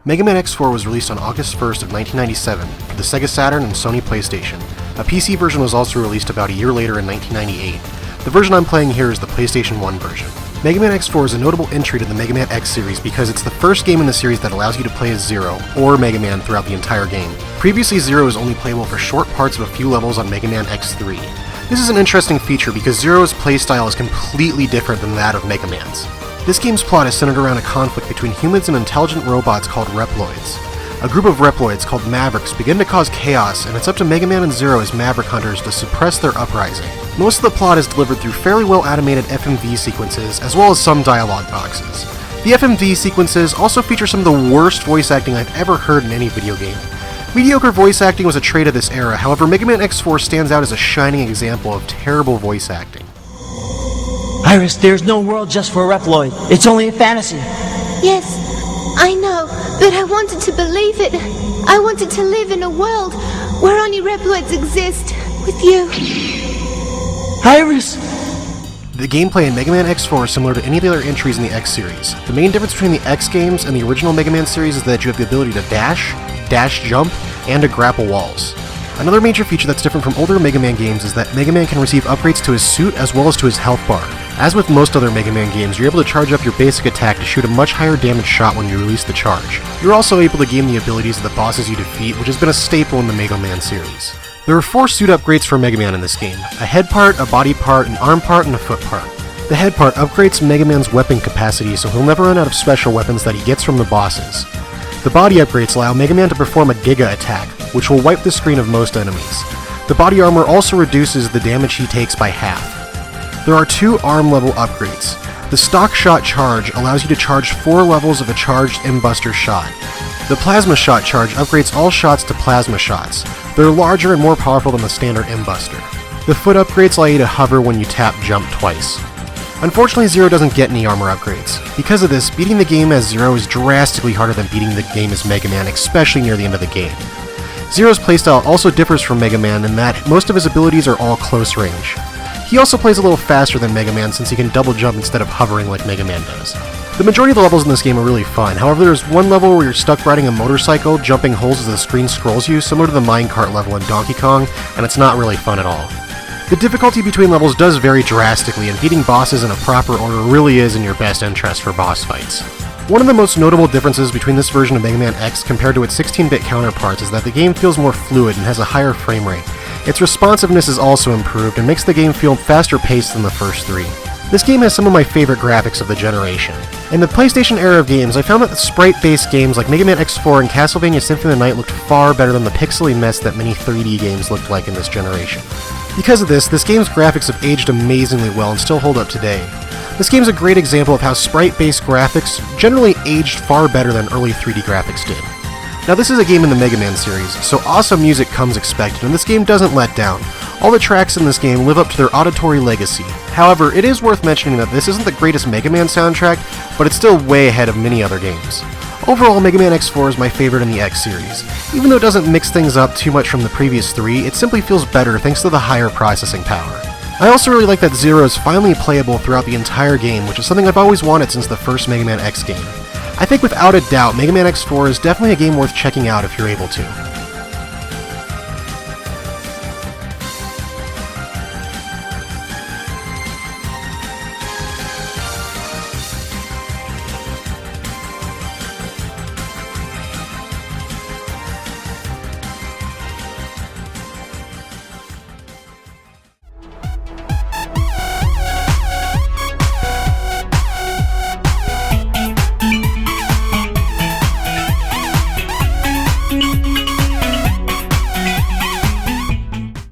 Mega Man X4 was released on August 1st of 1997 for the Sega Saturn and Sony PlayStation. A PC version was also released about a year later in 1998. The version I'm playing here is the PlayStation 1 version. Mega Man X4 is a notable entry to the Mega Man X series because it's the first game in the series that allows you to play as Zero, or Mega Man, throughout the entire game. Previously, Zero was only playable for short parts of a few levels on Mega Man X3. This is an interesting feature because Zero's playstyle is completely different than that of Mega Man's. This game's plot is centered around a conflict between humans and intelligent robots called Reploids. A group of Reploids called Mavericks begin to cause chaos, and it's up to Mega Man and Zero as Maverick Hunters to suppress their uprising. Most of the plot is delivered through fairly well animated FMV sequences, as well as some dialogue boxes. The FMV sequences also feature some of the worst voice acting I've ever heard in any video game. Mediocre voice acting was a trait of this era, however Mega Man X4 stands out as a shining example of terrible voice acting. Iris, there's no world just for a Reploid. It's only a fantasy. Yes, I know, but I wanted to believe it. I wanted to live in a world where only Reploids exist, with you. Iris! The gameplay in Mega Man X4 is similar to any of the other entries in the X series. The main difference between the X games and the original Mega Man series is that you have the ability to dash jump, and to grapple walls. Another major feature that's different from older Mega Man games is that Mega Man can receive upgrades to his suit as well as to his health bar. As with most other Mega Man games, you're able to charge up your basic attack to shoot a much higher damage shot when you release the charge. You're also able to gain the abilities of the bosses you defeat, which has been a staple in the Mega Man series. There are 4 suit upgrades for Mega Man in this game: a head part, a body part, an arm part, and a foot part. The head part upgrades Mega Man's weapon capacity, so he'll never run out of special weapons that he gets from the bosses. The body upgrades allow Mega Man to perform a Giga attack, which will wipe the screen of most enemies. The body armor also reduces the damage he takes by half. There are 2 arm level upgrades. The stock shot charge allows you to charge 4 levels of a charged M-Buster shot. The plasma shot charge upgrades all shots to plasma shots. They're larger and more powerful than the standard M-Buster. The foot upgrades allow you to hover when you tap jump twice. Unfortunately, Zero doesn't get any armor upgrades. Because of this, beating the game as Zero is drastically harder than beating the game as Mega Man, especially near the end of the game. Zero's playstyle also differs from Mega Man in that most of his abilities are all close range. He also plays a little faster than Mega Man since he can double jump instead of hovering like Mega Man does. The majority of the levels in this game are really fun, however there's one level where you're stuck riding a motorcycle, jumping holes as the screen scrolls you, similar to the minecart level in Donkey Kong, and it's not really fun at all. The difficulty between levels does vary drastically, and beating bosses in a proper order really is in your best interest for boss fights. One of the most notable differences between this version of Mega Man X compared to its 16-bit counterparts is that the game feels more fluid and has a higher frame rate. Its responsiveness is also improved and makes the game feel faster paced than the first 3. This game has some of my favorite graphics of the generation. In the PlayStation era of games, I found that the sprite-based games like Mega Man X4 and Castlevania Symphony of the Night looked far better than the pixely mess that many 3D games looked like in this generation. Because of this game's graphics have aged amazingly well and still hold up today. This game's a great example of how sprite-based graphics generally aged far better than early 3D graphics did. Now this is a game in the Mega Man series, so awesome music comes expected, and this game doesn't let down. All the tracks in this game live up to their auditory legacy. However, it is worth mentioning that this isn't the greatest Mega Man soundtrack, but it's still way ahead of many other games. Overall, Mega Man X4 is my favorite in the X series. Even though it doesn't mix things up too much from the previous 3, it simply feels better thanks to the higher processing power. I also really like that Zero is finally playable throughout the entire game, which is something I've always wanted since the first Mega Man X game. I think without a doubt, Mega Man X4 is definitely a game worth checking out if you're able to.